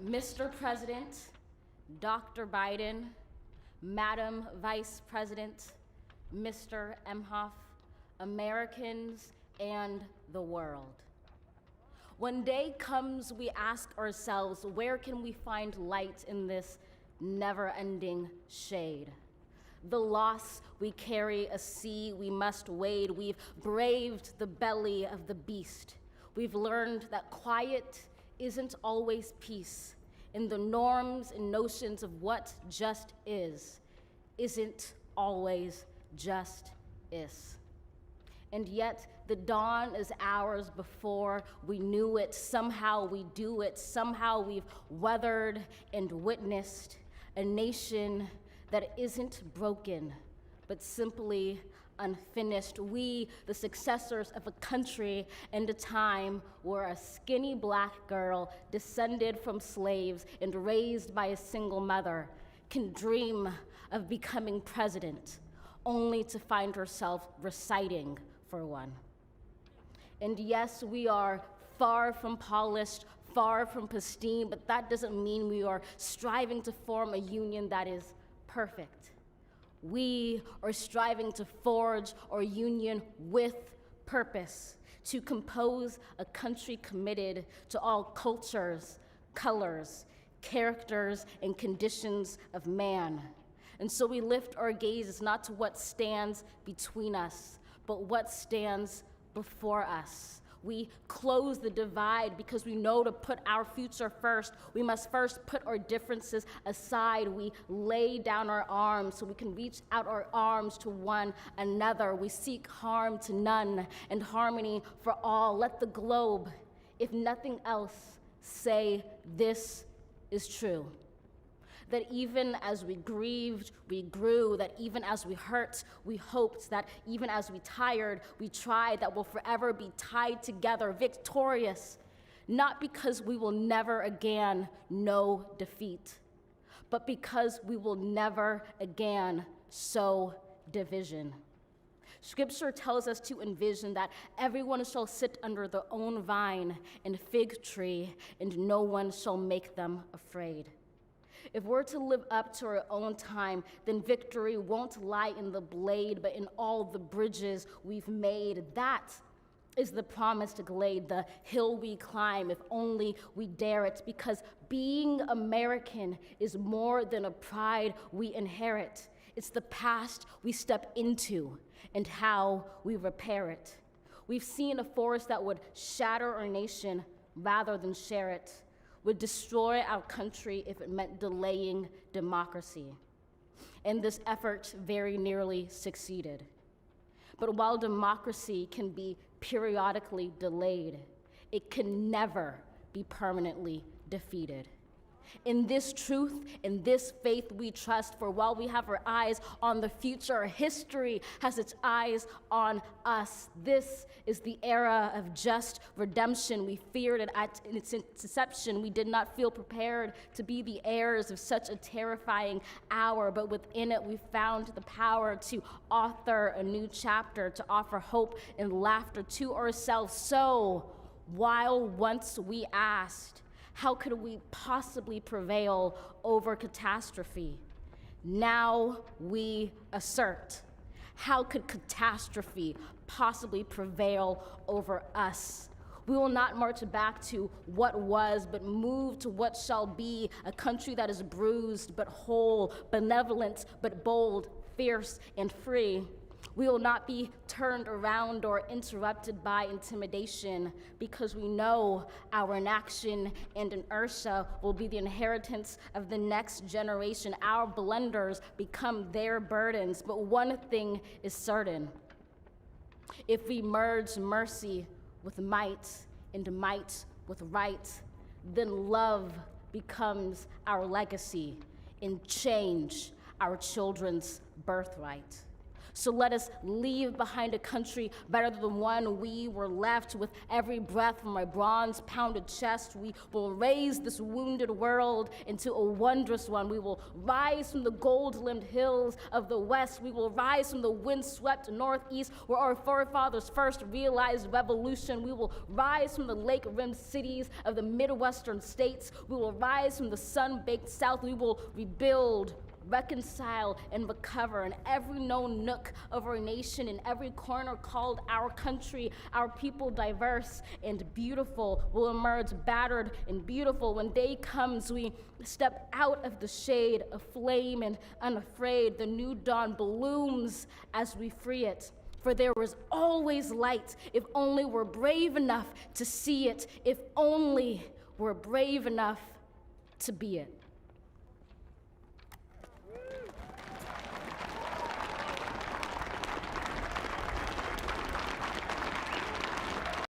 Mr. President, Dr. Biden, Madam Vice President, Mr. Emhoff, Americans, and the world. When day comes, we ask ourselves, where can we find light in this never-ending shade? The loss we carry, a sea we must wade. We've braved the belly of the beast. We've learned that quiet isn't always peace, and the norms and notions of what just is isn't always just is. And yet the dawn is ours before we knew it. Somehow we do it. Somehow we've weathered and witnessed a nation that isn't broken, but simply unfinished. We, the successors of a country and a time where a skinny black girl descended from slaves and raised by a single mother can dream of becoming president, only to find herself reciting for one. And yes, we are far from polished, far from pristine, but that doesn't mean we are striving to form a union that is perfect. We are striving to forge our union with purpose, to compose a country committed to all cultures, colors, characters, and conditions of man. And so we lift our gazes not to what stands between us, but what stands before us. We close the divide because we know to put our future first, we must first put our differences aside. We lay down our arms so we can reach out our arms to one another. We seek harm to none and harmony for all. Let the globe, if nothing else, say this is true. That even as we grieved, we grew, that even as we hurt, we hoped, that even as we tired, we tried, that we'll forever be tied together, victorious, not because we will never again know defeat, but because we will never again sow division. Scripture tells us to envision that everyone shall sit under their own vine and fig tree, and no one shall make them afraid. If we're to live up to our own time, then victory won't lie in the blade, but in all the bridges we've made. That is the promised glade, the hill we climb, if only we dare it, because being American is more than a pride we inherit. It's the past we step into and how we repair it. We've seen a force that would shatter our nation rather than share it, would destroy our country if it meant delaying democracy. And this effort very nearly succeeded. But while democracy can be periodically delayed, it can never be permanently defeated. In this truth, in this faith we trust, for while we have our eyes on the future, history has its eyes on us. This is the era of just redemption. We feared it at its inception. We did not feel prepared to be the heirs of such a terrifying hour, but within it we found the power to author a new chapter, to offer hope and laughter to ourselves. So, while once we asked, how could we possibly prevail over catastrophe? Now we assert, how could catastrophe possibly prevail over us? We will not march back to what was, but move to what shall be, a country that is bruised but whole, benevolent but bold, fierce and free. We will not be turned around or interrupted by intimidation, because we know our inaction and inertia will be the inheritance of the next generation. Our blunders become their burdens. But one thing is certain: if we merge mercy with might and might with right, then love becomes our legacy and change our children's birthright. So let us leave behind a country better than the one we were left. With every breath from my bronze-pounded chest, we will raise this wounded world into a wondrous one. We will rise from the gold-limbed hills of the west. We will rise from the wind-swept northeast, where our forefathers first realized revolution. We will rise from the lake-rimmed cities of the Midwestern states. We will rise from the sun-baked south. We will rebuild, reconcile, and recover in every known nook of our nation, in every corner called our country. Our people, diverse and beautiful, will emerge battered and beautiful. When day comes, we step out of the shade, aflame and unafraid. The new dawn blooms as we free it. For there is always light, if only we're brave enough to see it, if only we're brave enough to be it.